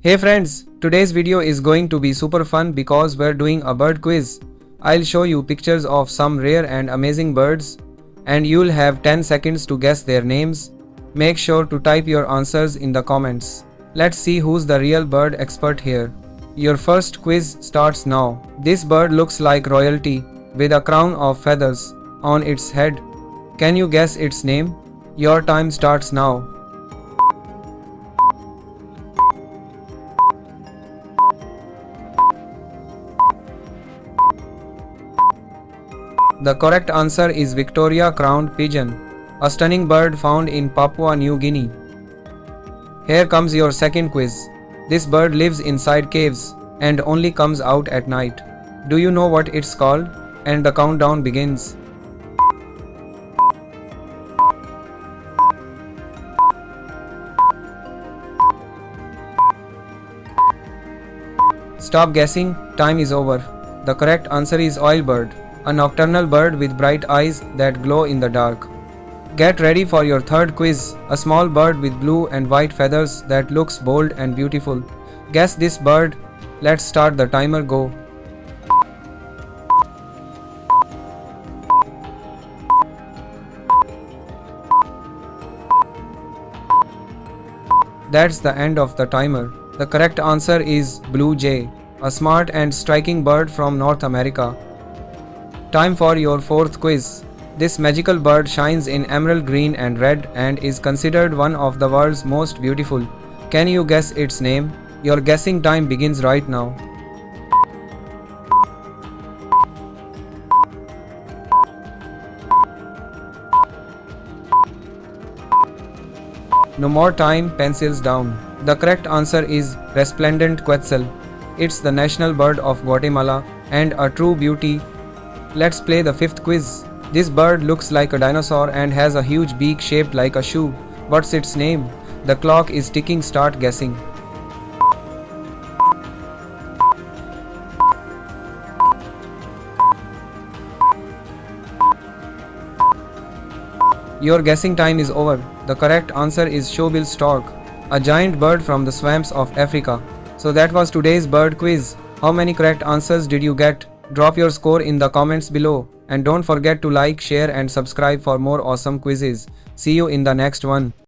Hey friends, today's video is going to be super fun because we're doing a bird quiz. I'll show you pictures of some rare and amazing birds, and you'll have 10 seconds to guess their names. Make sure to type your answers in the comments. Let's see who's the real bird expert here. Your first quiz starts now. This bird looks like royalty, with a crown of feathers on its head. Can you guess its name? Your time starts now. The correct answer is Victoria crowned pigeon, a stunning bird found in Papua New Guinea. Here comes your second quiz. This bird lives inside caves and only comes out at night. Do you know what it's called? And the countdown begins. Stop guessing, time is over. The correct answer is oilbird, a nocturnal bird with bright eyes that glow in the dark. Get ready for your third quiz, a small bird with blue and white feathers that looks bold and beautiful. Guess this bird. Let's start the timer, go. That's the end of the timer. The correct answer is blue jay, a smart and striking bird from North America. Time for your fourth quiz. This magical bird shines in emerald green and red and is considered one of the world's most beautiful. Can you guess its name? Your guessing time begins right now. No more time, pencils down. The correct answer is resplendent quetzal. It's the national bird of Guatemala and a true beauty. Let's play the fifth quiz. This bird looks like a dinosaur and has a huge beak shaped like a shoe. What's its name? The clock is ticking, start guessing. Your guessing time is over. The correct answer is shoebill stork, a giant bird from the swamps of Africa. So that was today's bird quiz. How many correct answers did you get? Drop your score in the comments below. And don't forget to like, share and subscribe for more awesome quizzes. See you in the next one.